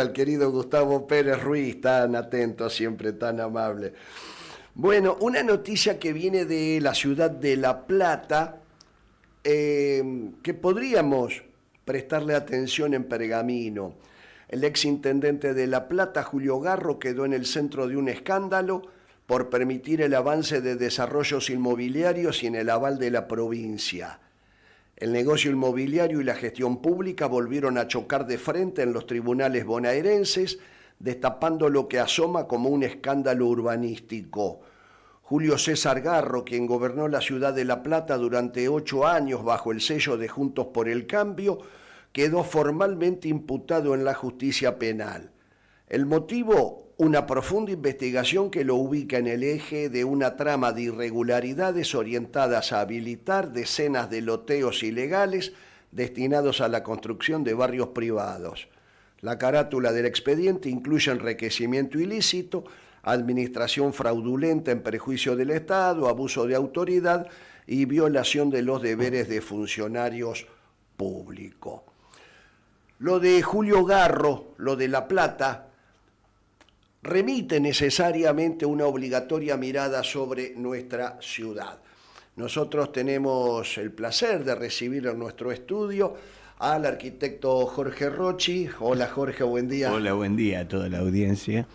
Al querido Gustavo Pérez Ruiz, tan atento, siempre tan amable. Bueno, una noticia que viene de la ciudad de La Plata, que podríamos prestarle atención en Pergamino. El exintendente de La Plata, Julio Garro, quedó en el centro de un escándalo por permitir el avance de desarrollos inmobiliarios sin el aval de la provincia. El negocio inmobiliario y la gestión pública volvieron a chocar de frente en los tribunales bonaerenses, destapando lo que asoma como un escándalo urbanístico. Julio César Garro, quien gobernó la ciudad de La Plata durante 8 años bajo el sello de Juntos por el Cambio, quedó formalmente imputado en la justicia penal. El motivo, una profunda investigación que lo ubica en el eje de una trama de irregularidades orientadas a habilitar decenas de loteos ilegales destinados a la construcción de barrios privados. La carátula del expediente incluye enriquecimiento ilícito, administración fraudulenta en perjuicio del Estado, abuso de autoridad y violación de los deberes de funcionarios públicos. Lo de Julio Garro, lo de La Plata, remite necesariamente una obligatoria mirada sobre nuestra ciudad. Nosotros tenemos el placer de recibir en nuestro estudio al arquitecto Jorge Rocci. Hola Jorge, buen día. Hola, buen día a toda la audiencia.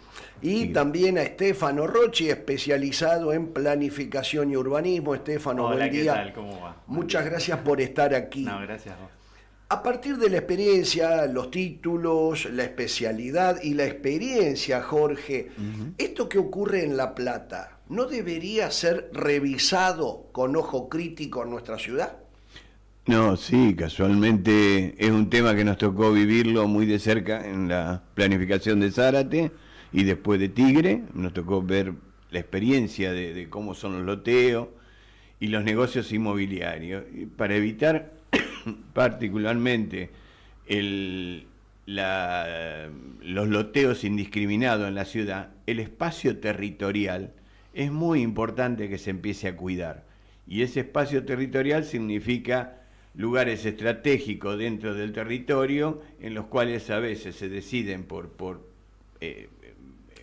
Y también a Estefano Rocci, especializado en planificación y urbanismo. Estefano, Hola, buen día. ¿qué tal? ¿Cómo va? Muchas gracias por estar aquí. No, gracias a vos. A partir de la experiencia, los títulos, la especialidad y la experiencia, Jorge, esto que ocurre en La Plata, ¿no debería ser revisado con ojo crítico en nuestra ciudad? No, sí, casualmente es un tema que nos tocó vivirlo muy de cerca en la planificación de Zárate y después de Tigre. Nos tocó ver la experiencia de cómo son los loteos y los negocios inmobiliarios. Y para evitar particularmente los loteos indiscriminados en la ciudad, el espacio territorial es muy importante que se empiece a cuidar. Y ese espacio territorial significa lugares estratégicos dentro del territorio en los cuales a veces se deciden por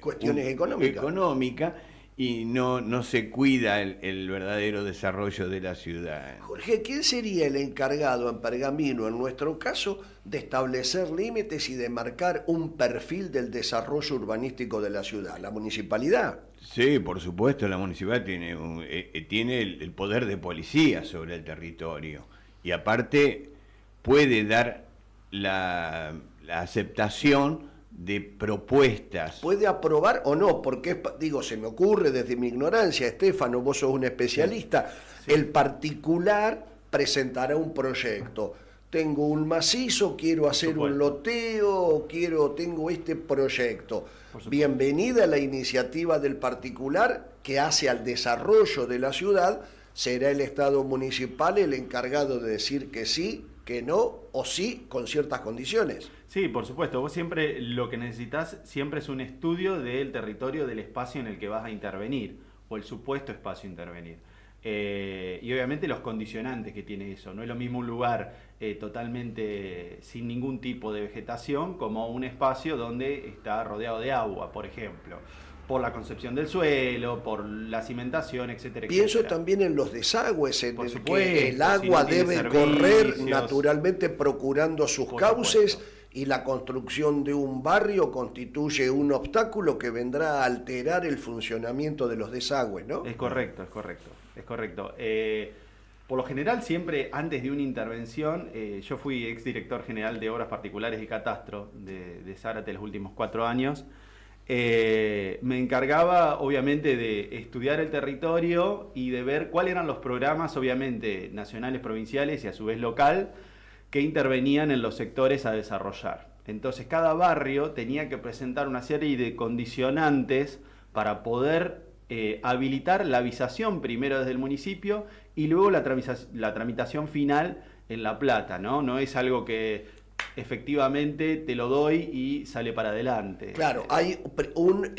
cuestiones económicas y no se cuida el verdadero desarrollo de la ciudad. Jorge, ¿quién sería el encargado en Pergamino, en nuestro caso, de establecer límites y de marcar un perfil del desarrollo urbanístico de la ciudad? ¿La municipalidad? Sí, por supuesto, la municipalidad tiene el poder de policía sobre el territorio y aparte puede dar la aceptación de propuestas. ¿Puede aprobar o no? Porque, se me ocurre desde mi ignorancia, Estefano, vos sos un especialista, sí. El particular presentará un proyecto. Tengo un macizo, quiero hacer un loteo, tengo este proyecto. Bienvenida a la iniciativa del particular que hace al desarrollo de la ciudad. Será el Estado municipal el encargado de decir que sí, que no, o sí, con ciertas condiciones. Sí, por supuesto. Vos siempre lo que necesitas siempre es un estudio del territorio, del espacio en el que vas a intervenir, o el supuesto espacio a intervenir. Y obviamente los condicionantes que tiene eso. No es lo mismo un lugar totalmente sin ningún tipo de vegetación como un espacio donde está rodeado de agua, por ejemplo. Por la concepción del suelo, por la cimentación, etcétera, Pienso etcétera. también en los desagües, en por el supuesto, que el agua si no debe servicios, correr naturalmente procurando sus por cauces, supuesto. Y la construcción de un barrio constituye un obstáculo que vendrá a alterar el funcionamiento de los desagües, ¿no? Es correcto. Por lo general, siempre antes de una intervención, yo fui exdirector general de Obras Particulares y Catastro de Zárate los últimos 4 años. Me encargaba obviamente de estudiar el territorio y de ver cuáles eran los programas, obviamente nacionales, provinciales y a su vez local, que intervenían en los sectores a desarrollar. Entonces cada barrio tenía que presentar una serie de condicionantes para poder habilitar la avisación primero desde el municipio y luego la tramitación final en La Plata, ¿no? No es algo que efectivamente te lo doy y sale para adelante. Claro, hay un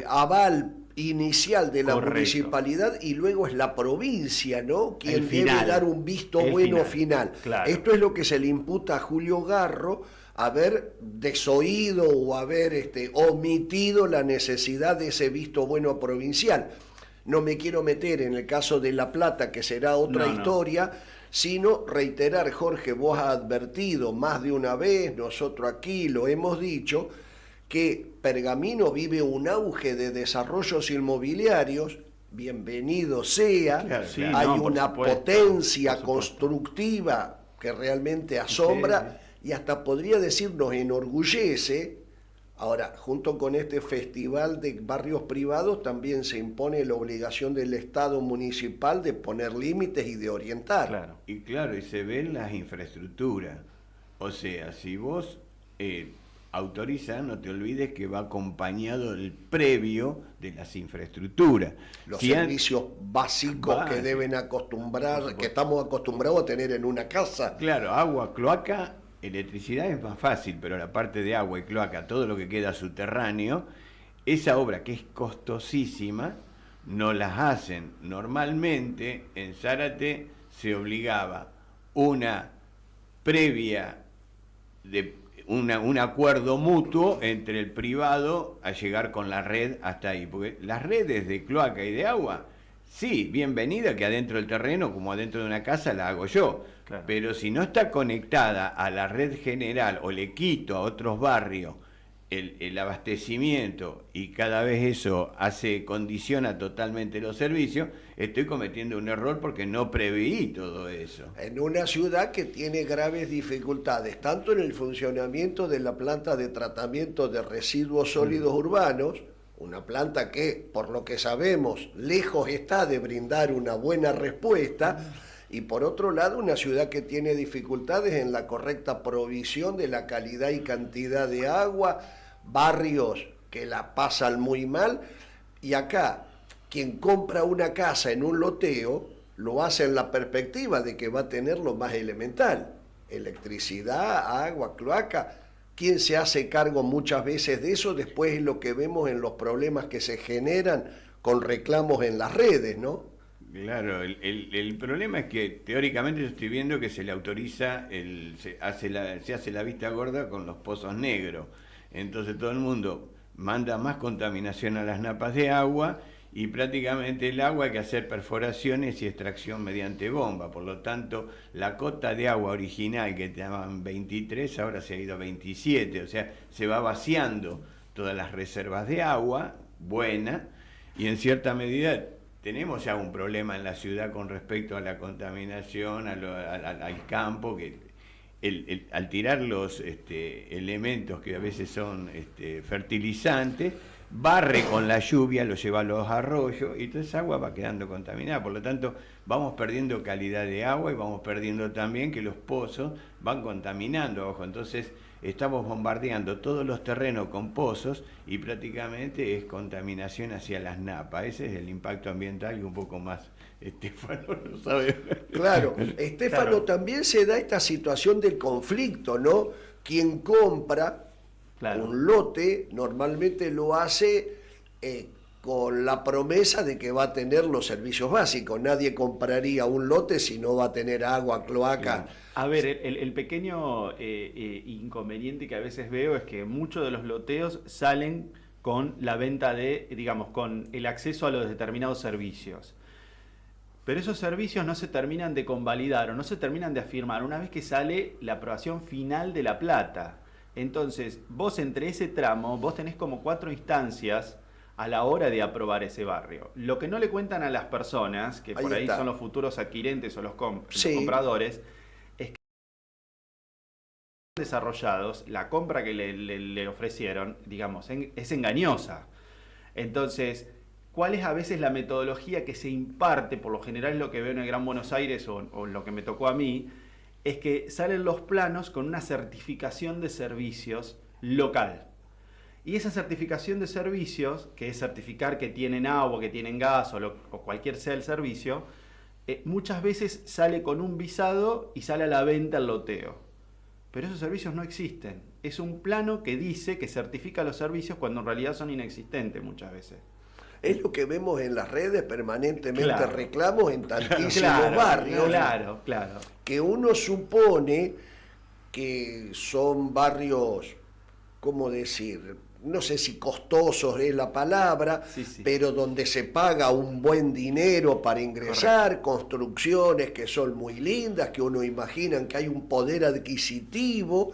aval inicial de la municipalidad y luego es la provincia, ¿no? Quien debe dar un visto bueno final. Claro. Esto es lo que se le imputa a Julio Garro haber desoído o haber omitido la necesidad de ese visto bueno provincial. No me quiero meter en el caso de La Plata, que será otra historia, sino reiterar, Jorge, vos has advertido más de una vez, nosotros aquí lo hemos dicho, que Pergamino vive un auge de desarrollos inmobiliarios, bienvenido sea, Claro, sí, hay no, por una supuesto, potencia por supuesto. constructiva que realmente asombra y hasta podría decir nos enorgullece. Ahora, junto con este festival de barrios privados también se impone la obligación del Estado municipal de poner límites y de orientar. Claro. Y claro, y se ven las infraestructuras. O sea, si vos autorizas, no te olvides que va acompañado el previo de las infraestructuras. Los Si servicios básicos que Básico. deben acostumbrar, que estamos acostumbrados a tener en una casa. Claro, agua, cloaca, electricidad es más fácil, pero la parte de agua y cloaca, todo lo que queda subterráneo, esa obra que es costosísima, no las hacen. Normalmente en Zárate se obligaba una previa de un acuerdo mutuo entre el privado a llegar con la red hasta ahí, porque las redes de cloaca y de agua, sí, bienvenida que adentro del terreno, como adentro de una casa, la hago yo. Claro. Pero si no está conectada a la red general o le quito a otros barrios el abastecimiento y cada vez eso condiciona totalmente los servicios, estoy cometiendo un error porque no preveí todo eso. En una ciudad que tiene graves dificultades, tanto en el funcionamiento de la planta de tratamiento de residuos sólidos urbanos, una planta que, por lo que sabemos, lejos está de brindar una buena respuesta, y por otro lado, una ciudad que tiene dificultades en la correcta provisión de la calidad y cantidad de agua, barrios que la pasan muy mal, y acá, quien compra una casa en un loteo, lo hace en la perspectiva de que va a tener lo más elemental, electricidad, agua, cloaca. ¿Quién se hace cargo muchas veces de eso? Después es lo que vemos en los problemas que se generan con reclamos en las redes, ¿no? Claro, el problema es que teóricamente yo estoy viendo que se le autoriza, se hace la vista gorda con los pozos negros. Entonces todo el mundo manda más contaminación a las napas de agua y prácticamente el agua hay que hacer perforaciones y extracción mediante bomba. Por lo tanto, la cota de agua original que estaban 23 ahora se ha ido a 27. O sea, se va vaciando todas las reservas de agua buena y en cierta medida tenemos ya un problema en la ciudad con respecto a la contaminación, al campo, que al tirar los elementos que a veces son fertilizantes, barre con la lluvia, lo lleva a los arroyos y toda esa agua va quedando contaminada. Por lo tanto, vamos perdiendo calidad de agua y vamos perdiendo también que los pozos van contaminando abajo. Entonces, estamos bombardeando todos los terrenos con pozos y prácticamente es contaminación hacia las napas. Ese es el impacto ambiental y un poco más Estefano lo sabe. Claro, Estefano, Claro. también se da esta situación del conflicto, ¿no? Quien compra Claro. un lote normalmente lo hace con la promesa de que va a tener los servicios básicos. Nadie compraría un lote si no va a tener agua, cloaca. A ver, el pequeño inconveniente que a veces veo es que muchos de los loteos salen con la venta de, digamos, con el acceso a los determinados servicios. Pero esos servicios no se terminan de convalidar o no se terminan de afirmar una vez que sale la aprobación final de la plata. Entonces, vos entre ese tramo, vos tenés como 4 instancias a la hora de aprobar ese barrio. Lo que no le cuentan a las personas, que por ahí está. son los futuros adquirentes o los Sí. compradores, es que desarrollados, la compra que le ofrecieron, digamos, es engañosa. Entonces, ¿cuál es a veces la metodología que se imparte? Por lo general lo que veo en el Gran Buenos Aires o lo que me tocó a mí, es que salen los planos con una certificación de servicios local. Y esa certificación de servicios, que es certificar que tienen agua, que tienen gas o cualquier sea el servicio, muchas veces sale con un visado y sale a la venta el loteo. Pero esos servicios no existen. Es un plano que dice que certifica los servicios cuando en realidad son inexistentes muchas veces. Es lo que vemos en las redes permanentemente, Claro. reclamos en tantísimos barrios, Claro. que uno supone que son barrios, ¿cómo decir? No sé si costosos es la palabra, Sí, sí. pero donde se paga un buen dinero para ingresar, construcciones que son muy lindas, que uno imagina que hay un poder adquisitivo,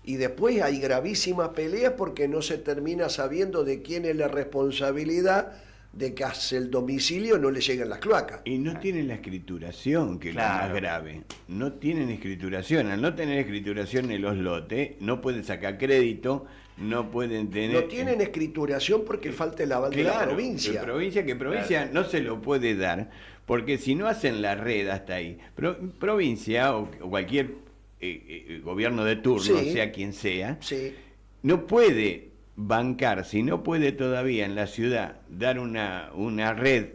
y después hay gravísimas peleas porque no se termina sabiendo de quién es la responsabilidad de que hacia el domicilio no le lleguen las cloacas. Y no tienen la escrituración, que es lo Claro. más grave. No tienen escrituración. Al no tener escrituración en los lotes, no pueden sacar crédito, no pueden tener... No tienen escrituración porque falta el aval de la Claro, provincia. provincia no se lo puede dar, porque si no hacen la red hasta ahí, provincia o cualquier gobierno de turno, Sí. sea quien sea, Sí, no puede bancar, si no puede todavía en la ciudad dar una red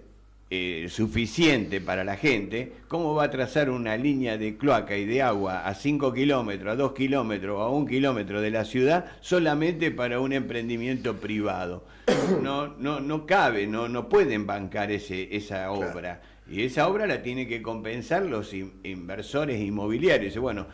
suficiente para la gente, ¿cómo va a trazar una línea de cloaca y de agua a 5 kilómetros, a 2 kilómetros o a 1 kilómetro de la ciudad solamente para un emprendimiento privado? No cabe, no pueden bancar esa obra. Y esa obra la tienen que compensar los inversores inmobiliarios. Y bueno,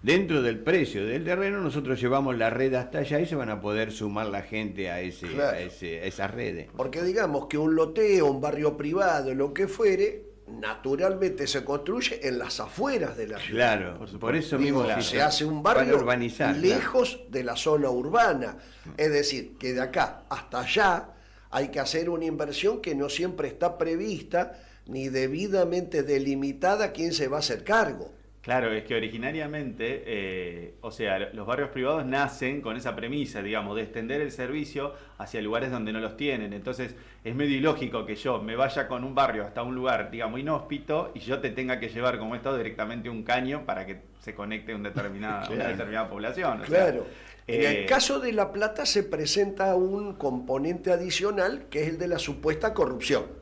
dentro del precio del terreno nosotros llevamos la red hasta allá y se van a poder sumar la gente a Claro. esas redes. porque digamos que un loteo, un barrio privado, lo que fuere, naturalmente se construye en las afueras de la ciudad. Claro, Por por eso mismo Digo, sí, se hace un para barrio urbanizar, lejos de la zona urbana. Es decir, que de acá hasta allá hay que hacer una inversión que no siempre está prevista ni debidamente delimitada quién se va a hacer cargo. Claro, es que originariamente, o sea, los barrios privados nacen con esa premisa, digamos, de extender el servicio hacia lugares donde no los tienen. Entonces, es medio ilógico que yo me vaya con un barrio hasta un lugar, digamos, inhóspito, y yo te tenga que llevar como esto directamente un caño para que se conecte una determinada población. O sea, Claro. En el caso de La Plata se presenta un componente adicional que es el de la supuesta corrupción.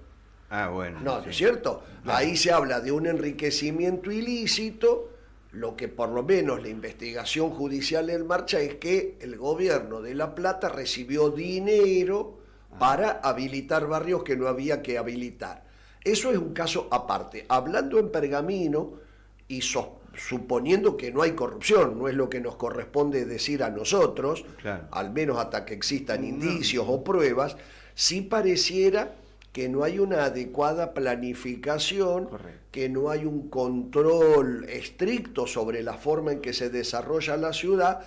Ah, bueno. No, sí. ¿no es cierto? Ahí se habla de un enriquecimiento ilícito. Lo que por lo menos la investigación judicial en marcha es que el gobierno de La Plata recibió dinero para habilitar barrios que no había que habilitar. Eso es un caso aparte. Hablando en Pergamino y suponiendo que no hay corrupción, no es lo que nos corresponde decir a nosotros, Claro. al menos hasta que existan indicios o pruebas, sí pareciera que no hay una adecuada planificación, Correcto. que no hay un control estricto sobre la forma en que se desarrolla la ciudad,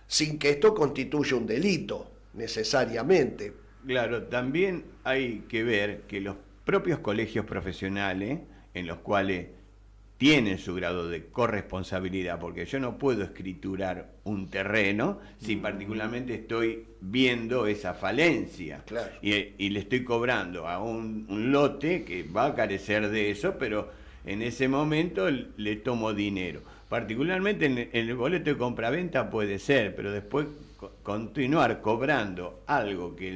sin que esto constituya un delito, necesariamente. Claro, también hay que ver que los propios colegios profesionales, en los cuales tienen su grado de corresponsabilidad, porque yo no puedo escriturar un terreno si particularmente estoy viendo esa falencia. Claro. Y le estoy cobrando a un lote que va a carecer de eso, pero en ese momento le tomo dinero. Particularmente en el boleto de compraventa puede ser, pero después continuar cobrando algo que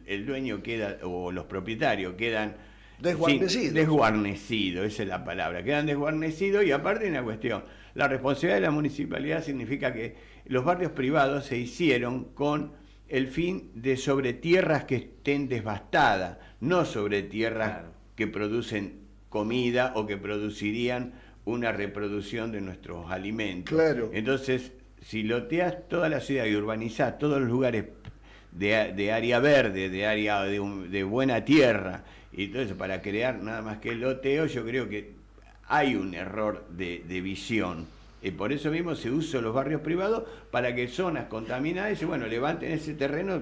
el dueño queda, o los propietarios quedan Desguarnecidos. Desguarnecido, esa es la palabra. Quedan desguarnecidos y aparte una cuestión. La responsabilidad de la municipalidad significa que los barrios privados se hicieron con el fin de sobre tierras que estén devastadas, no sobre tierras Claro. que producen comida o que producirían una reproducción de nuestros alimentos. Claro. Entonces, si loteas toda la ciudad y urbanizás todos los lugares de área verde, de área de buena tierra, y todo eso para crear nada más que el loteo, yo creo que hay un error de visión. Y por eso mismo se usan los barrios privados para que zonas contaminadas, y bueno, levanten ese terreno,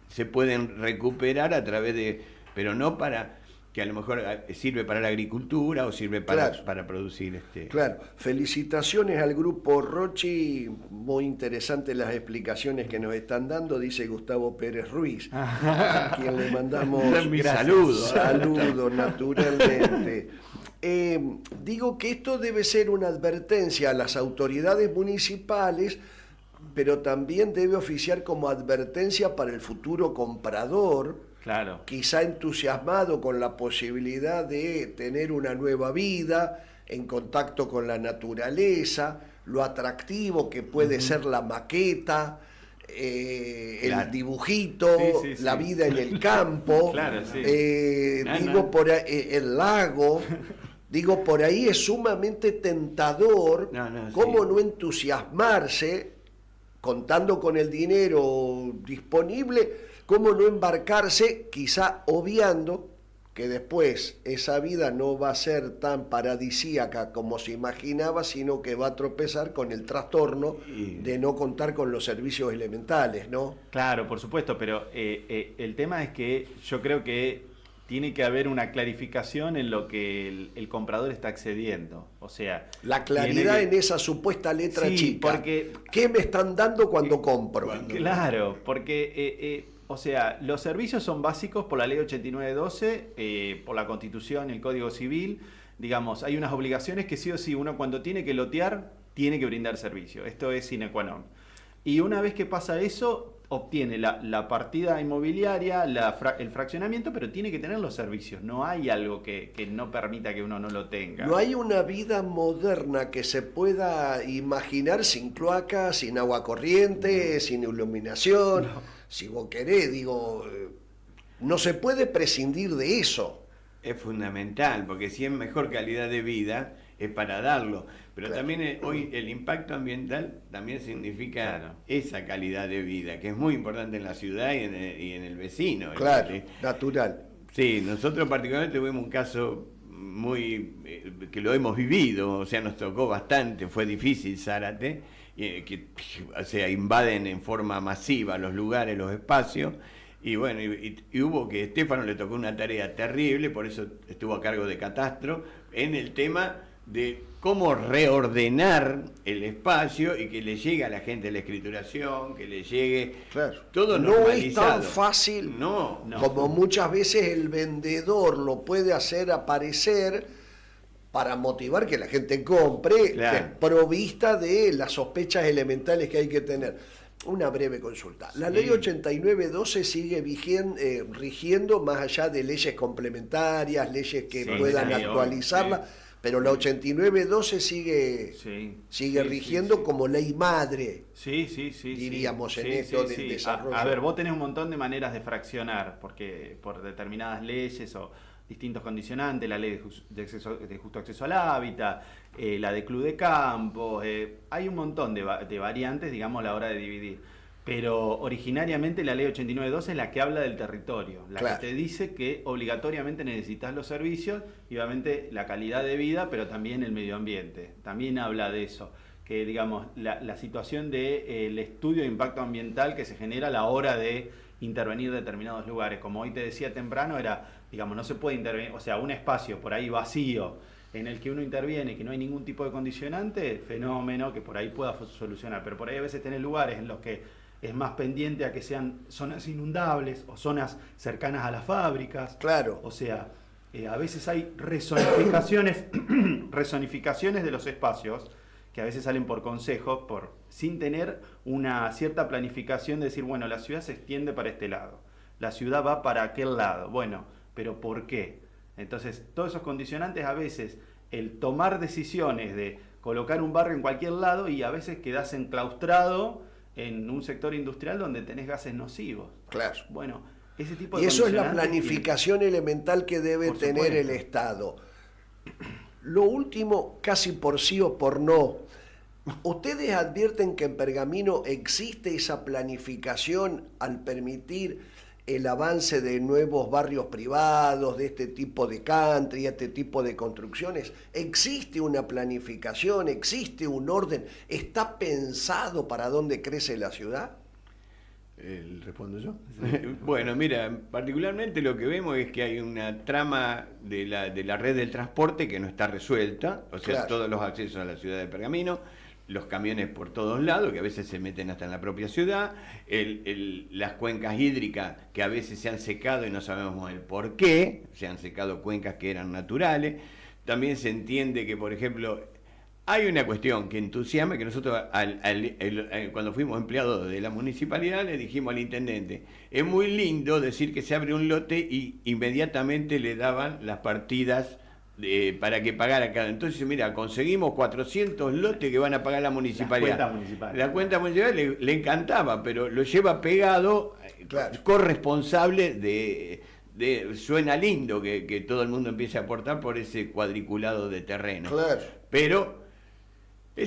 se pueden recuperar a través de, pero no para que a lo mejor sirve para la agricultura o sirve Claro. para producir Claro, felicitaciones al grupo Rochi, muy interesantes las explicaciones que nos están dando, dice Gustavo Pérez Ruiz, a quien le mandamos Mi saludo. saludo naturalmente. Digo que esto debe ser una advertencia a las autoridades municipales, pero también debe oficiar como advertencia para el futuro comprador, Claro. quizá entusiasmado con la posibilidad de tener una nueva vida en contacto con la naturaleza, lo atractivo que puede ser la maqueta, Claro. el dibujito, Sí, sí, la sí. vida en el campo, Claro, sí. digo por ahí, el lago, Digo, por ahí es sumamente tentador, ¿cómo no entusiasmarse contando con el dinero disponible? ¿Cómo no embarcarse, quizá obviando que después esa vida no va a ser tan paradisíaca como se imaginaba, sino que va a tropezar con el trastorno de no contar con los servicios elementales, ¿no? Claro, por supuesto, pero el tema es que yo creo que tiene que haber una clarificación en lo que el comprador está accediendo. O sea, la claridad en esa supuesta letra chica. Porque, ¿qué me están dando cuando compro? Claro, porque o sea, los servicios son básicos por la ley 8912, por la Constitución y el Código Civil. Digamos, hay unas obligaciones que sí o sí uno cuando tiene que lotear, tiene que brindar servicio. Esto es sine qua non. Y una vez que pasa eso, obtiene la partida inmobiliaria, el fraccionamiento, pero tiene que tener los servicios. No hay algo que no permita que uno no lo tenga. No hay una vida moderna que se pueda imaginar sin cloacas, sin agua corriente, sin iluminación. No. Si vos querés, digo, no se puede prescindir de eso. Es fundamental, porque si es mejor calidad de vida, es para darlo. Pero también hoy el impacto ambiental también significa esa calidad de vida, que es muy importante en la ciudad y en el vecino. Claro, natural. Sí, nosotros particularmente tuvimos un caso muy que lo hemos vivido, o sea, nos tocó bastante, fue difícil Zárate, que o sea, invaden en forma masiva los lugares, los espacios. Y bueno, y hubo que Estefano le tocó una tarea terrible, por eso estuvo a cargo de Catastro, en el tema de cómo reordenar el espacio y que le llegue a la gente la escrituración, que le llegue todo normalizado. No es tan fácil como muchas veces el vendedor lo puede hacer aparecer para motivar que la gente compre, desprovista de las sospechas elementales que hay que tener. Una breve consulta. La ley 8912 sigue rigiendo más allá de leyes complementarias, leyes que puedan actualizarla, pero la 8912 sigue rigiendo como ley madre. Diríamos en esto del desarrollo. A ver, vos tenés un montón de maneras de fraccionar, porque por determinadas leyes o distintos condicionantes, la ley de justo acceso al hábitat, la de club de campo, hay un montón de variantes, digamos, a la hora de dividir. Pero originariamente la ley 8912 es la que habla del territorio, la que te dice que obligatoriamente necesitas los servicios y obviamente la calidad de vida, pero también el medio ambiente. También habla de eso, que digamos, la situación del estudio de impacto ambiental que se genera a la hora de intervenir en determinados lugares. Como hoy te decía temprano, digamos, no se puede intervenir, o sea, un espacio por ahí vacío en el que uno interviene y que no hay ningún tipo de condicionante, fenómeno que por ahí pueda solucionar. Pero por ahí a veces tenés lugares en los que es más pendiente a que sean zonas inundables o zonas cercanas a las fábricas. Claro. O sea, a veces hay rezonificaciones de los espacios que a veces salen por consejo, sin tener una cierta planificación de decir, bueno, la ciudad se extiende para este lado, la ciudad va para aquel lado. Bueno, ¿pero por qué? Entonces, todos esos condicionantes, a veces, el tomar decisiones de colocar un barrio en cualquier lado y a veces quedás enclaustrado en un sector industrial donde tenés gases nocivos. Claro. Bueno, ese tipo de y eso es la planificación elemental que debe tener el Estado. Lo último, casi por sí o por no, ¿ustedes advierten que en Pergamino existe esa planificación al permitir el avance de nuevos barrios privados, de este tipo de country, este tipo de construcciones? ¿Existe una planificación? ¿Existe un orden? ¿Está pensado para dónde crece la ciudad? ¿Respondo yo? Bueno, mira, particularmente lo que vemos es que hay una trama de la red del transporte que no está resuelta, o sea, todos los accesos a la ciudad de Pergamino, los camiones por todos lados, que a veces se meten hasta en la propia ciudad, las cuencas hídricas que a veces se han secado y no sabemos el por qué, se han secado cuencas que eran naturales. También se entiende que, por ejemplo, hay una cuestión que entusiasma, que nosotros cuando fuimos empleados de la municipalidad le dijimos al intendente, es muy lindo decir que se abre un lote y inmediatamente le daban las partidas para que pagara cada. Entonces, mira, conseguimos 400 lotes que van a pagar la municipalidad. La cuenta municipal le encantaba, pero lo lleva pegado, corresponsable de suena lindo que todo el mundo empiece a aportar por ese cuadriculado de terreno. Claro. Pero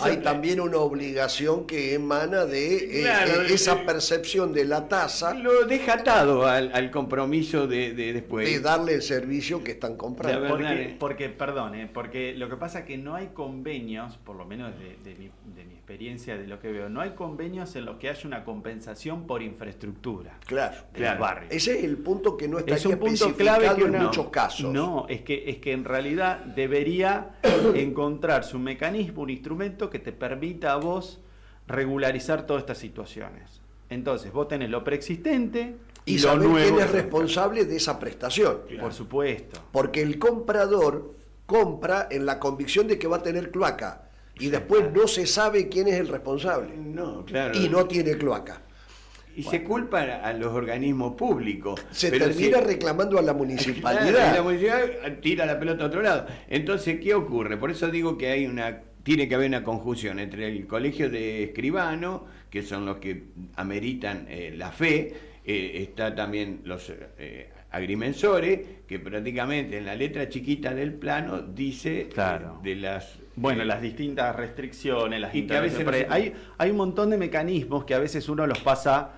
hay también una obligación que emana de Claro, esa percepción de la tasa, lo deja atado al compromiso de después. de darle el servicio que están comprando. La verdad, Porque lo que pasa es que no hay convenios, por lo menos de mi experiencia, de lo que veo, no hay convenios en los que haya una compensación por infraestructura. Claro, del barrio. Ese es el punto que no Es estaría un punto especificado clave que en no, muchos casos. No, es que en realidad debería encontrarse un mecanismo, un instrumento que te permita a vos regularizar todas estas situaciones. Entonces, vos tenés lo preexistente Y lo saber nuevo. quién es responsable de esa prestación. Por supuesto. Porque el comprador compra en la convicción de que va a tener cloaca y después no se sabe quién es el responsable No, claro. y no tiene cloaca. Y se culpa a los organismos públicos. Se pero termina si- reclamando a la Claro, municipalidad. y la municipalidad tira la pelota a otro lado. Entonces, ¿qué ocurre? Por eso digo que tiene que haber una conjunción entre el colegio de escribanos, que son los que ameritan la fe, está también los agrimensores, que prácticamente en la letra chiquita del plano dice Claro. de las... Bueno, las distintas restricciones, las y que a veces intervenciones, hay un montón de mecanismos que a veces uno los pasa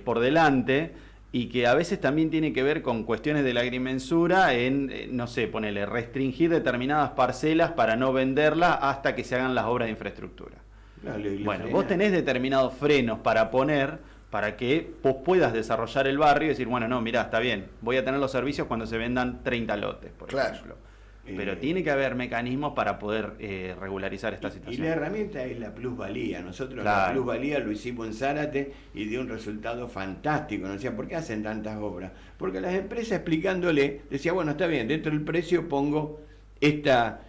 por delante y que a veces también tiene que ver con cuestiones de la agrimensura en, no sé, ponele, restringir determinadas parcelas para no venderlas hasta que se hagan las obras de infraestructura. Bueno, vos tenés determinados frenos para poner para que vos puedas desarrollar el barrio y decir, bueno, no, mirá, está bien, voy a tener los servicios cuando se vendan 30 lotes, por Claro. ejemplo. Pero tiene que haber mecanismos para poder regularizar esta Y situación. la herramienta es la plusvalía. Nosotros Claro. la plusvalía lo hicimos en Zárate y dio un resultado fantástico. Nos decía, ¿por qué hacen tantas obras? Porque las empresas explicándole, decía, bueno, está bien, dentro del precio pongo esta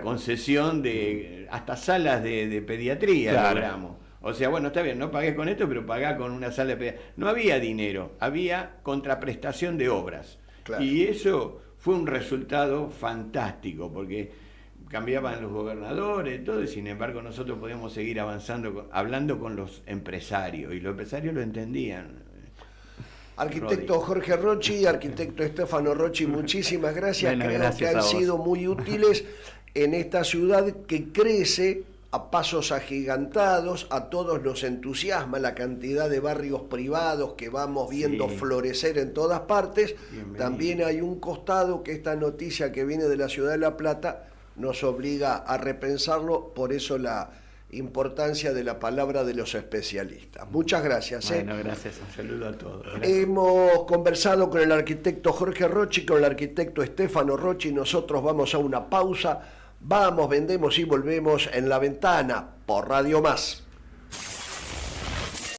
concesión de hasta salas de pediatría, Claro. logramos. O sea, bueno, está bien, no pagues con esto, pero pagá con una sala de pediatría. No había dinero, había contraprestación de obras. Claro. Y eso fue un resultado fantástico, porque cambiaban los gobernadores, todo, y sin embargo nosotros podíamos seguir avanzando, hablando con los empresarios, y los empresarios lo entendían. Arquitecto Jorge Rocci, arquitecto Estefano Rocci, muchísimas gracias. Bueno, Creo gracias que a han vos. sido muy útiles en esta ciudad que crece a pasos agigantados. A todos nos entusiasma la cantidad de barrios privados que vamos viendo Sí. florecer en todas partes. Bienvenido. También hay un costado que esta noticia que viene de la ciudad de La Plata nos obliga a repensarlo, por eso la importancia de la palabra de los especialistas. Muchas gracias. Bueno, gracias. Un saludo a todos. Hemos conversado con el arquitecto Jorge Rocci, con el arquitecto Estefano Rocci. Nosotros vamos a una pausa. Vamos, vendemos y volvemos en La Ventana por Radio Más.